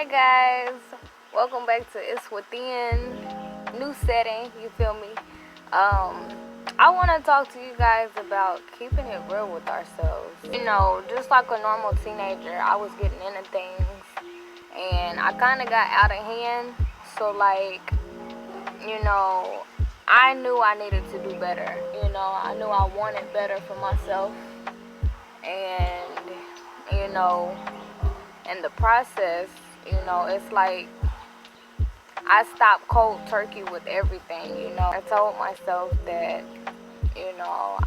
Hi guys, welcome back to It's Within. New setting, you feel me? I want to talk to you guys about keeping it real with ourselves. You know, just like a normal teenager, I was getting into things and I kind of got out of hand. So like, I knew I needed to do better. I knew I wanted better for myself. And, in the process, it's like I stopped cold turkey with everything. I told myself that,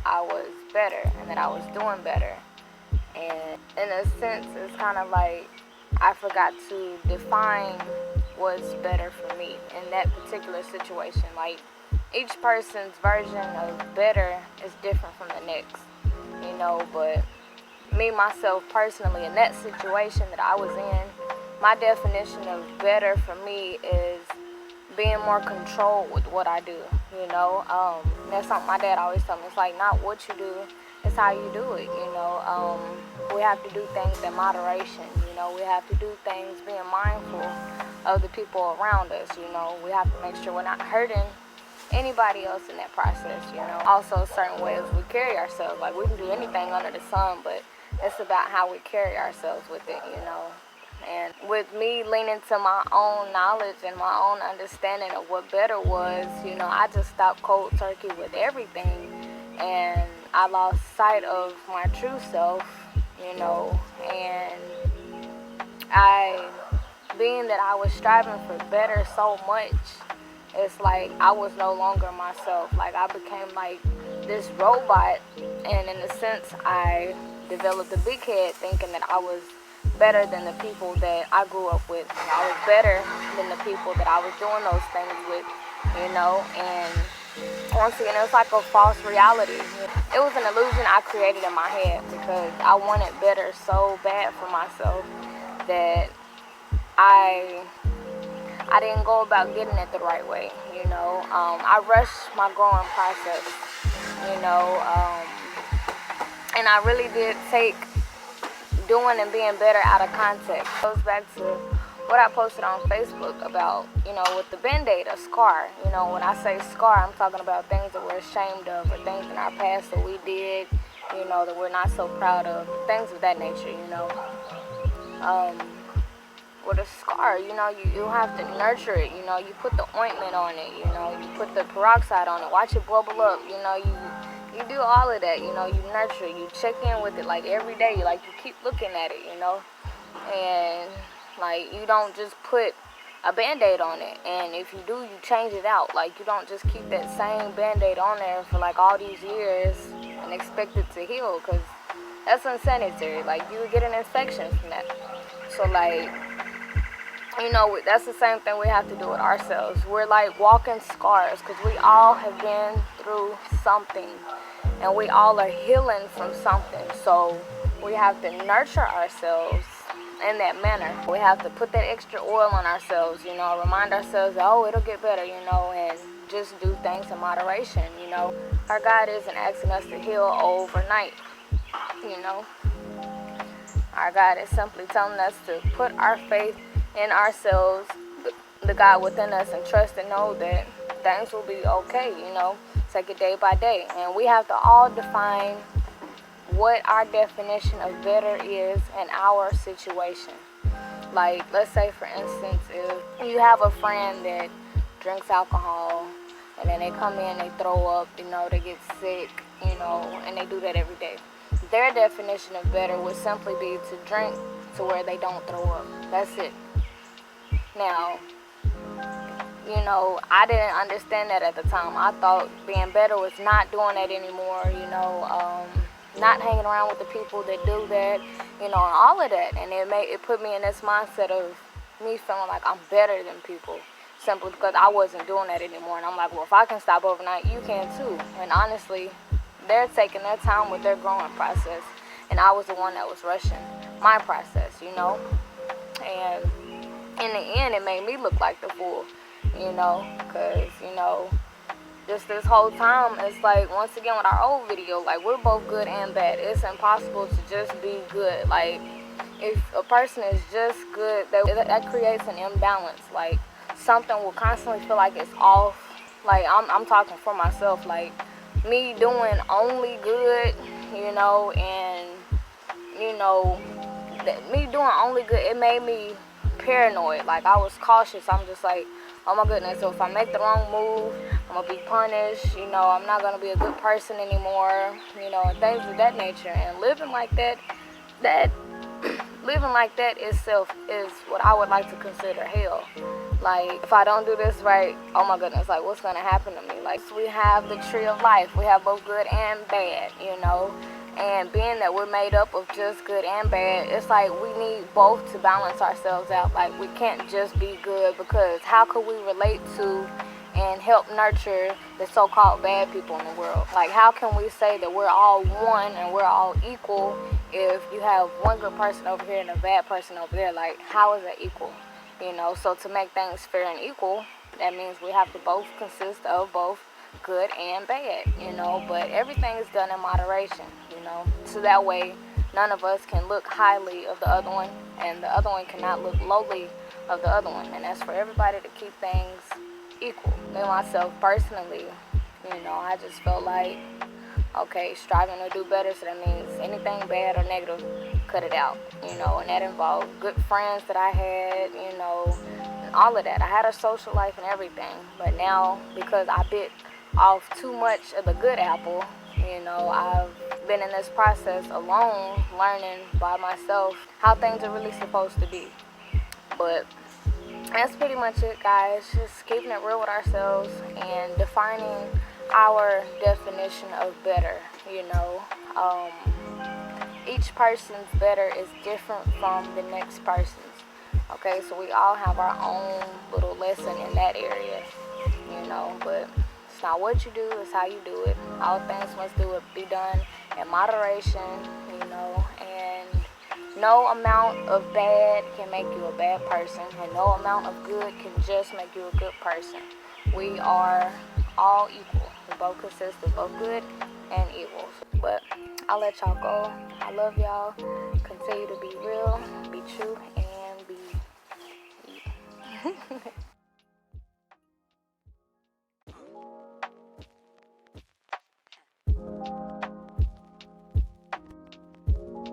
I was better and that I was doing better. And in a sense, it's kind of like I forgot to define what's better for me in that particular situation. Like, each person's version of better is different from the next, but me, myself, personally, in that situation that I was in, my definition of better for me is being more controlled with what I do, That's something my dad always told me. It's like, not what you do, it's how you do it, We have to do things in moderation, We have to do things being mindful of the people around us, We have to make sure we're not hurting anybody else in that process, Also, certain ways we carry ourselves. Like, we can do anything under the sun, but it's about how we carry ourselves with it, And with me leaning to my own knowledge and my own understanding of what better was, I just stopped cold turkey with everything. And I lost sight of my true self, And being that I was striving for better so much, it's like I was no longer myself. Like, I became like this robot, and in a sense, I developed a big head thinking that I was better than the people that I grew up with. I was better than the people that I was doing those things with, and once again, it was like a false reality. It was an illusion I created in my head because I wanted better so bad for myself that I didn't go about getting it the right way, I rushed my growing process, and I really did take doing and being better out of context. It goes back to what I posted on Facebook about, with the Band-Aid, a scar. When I say scar, I'm talking about things that we're ashamed of or things in our past that we did, that we're not so proud of, things of that nature, With a scar, you have to nurture it, you put the ointment on it, you put the peroxide on it, watch it bubble up, you do all of that, you nurture it, you check in with it, like, every day, like, you keep looking at it, and, like, you don't just put a Band-Aid on it, and if you do, you change it out. Like, you don't just keep that same Band-Aid on there for, like, all these years and expect it to heal, because that's unsanitary. Like, you would get an infection from that. So, like, that's the same thing we have to do with ourselves. We're like walking scars because we all have been through something and we all are healing from something. So we have to nurture ourselves in that manner. We have to put that extra oil on ourselves, remind ourselves that, oh, it'll get better, and just do things in moderation, Our God isn't asking us to heal overnight, Our God is simply telling us to put our faith in ourselves, the God within us, and trust and know that things will be okay, Take it day by day. And we have to all define what our definition of better is in our situation. Like, let's say, for instance, if you have a friend that drinks alcohol and then they come in, they throw up, they get sick, and they do that every day. Their definition of better would simply be to drink to where they don't throw up. That's it. Now, I didn't understand that at the time. I thought being better was not doing that anymore, not hanging around with the people that do that, and all of that. And it put me in this mindset of me feeling like I'm better than people simply because I wasn't doing that anymore. And I'm like, well, if I can stop overnight, you can too. And honestly, they're taking their time with their growing process, and I was the one that was rushing my process, And in the end, it made me look like the fool, because, just this whole time, it's like, once again, with our old video, like, we're both good and bad. It's impossible to just be good. Like, if a person is just good, that creates an imbalance. Like something will constantly feel like it's off. Like I'm talking for myself. Like me doing only good, and me doing only good, it made me paranoid. Like I was cautious. I'm just like, oh my goodness, so if I make the wrong move, I'm gonna be punished. I'm not gonna be a good person anymore. And things of that nature. And living like that living like that itself is what I would like to consider hell. Like if I don't do this right, oh my goodness, like what's gonna happen to me? Like we have the tree of life. We have both good and bad. And being that we're made up of just good and bad, it's like we need both to balance ourselves out. Like we can't just be good, because how could we relate to and help nurture the so-called bad people in the world? Like how can we say that we're all one and we're all equal if you have one good person over here and a bad person over there? Like how is that equal? So to make things fair and equal, that means we have to both consist of both good and bad, but everything is done in moderation, so that way none of us can look highly of the other one and the other one cannot look lowly of the other one. And that's for everybody to keep things equal. Me myself personally, I just felt like, okay, striving to do better, so that means anything bad or negative, cut it out, and that involved good friends that I had, and all of that. I had a social life and everything, but now because I bit off too much of the good apple, I've been in this process alone, learning by myself how things are really supposed to be. But that's pretty much it, guys. Just keeping it real with ourselves and defining our definition of better. Each person's better is different from the next person's. Okay, so we all have our own little lesson in that area, but it's not what you do, it's how you do it. All things must be done in moderation, and no amount of bad can make you a bad person, and no amount of good can just make you a good person. We are all equal. We both consist of both good and evil. But I'll let y'all go. I love y'all. Continue to be real, be true, and be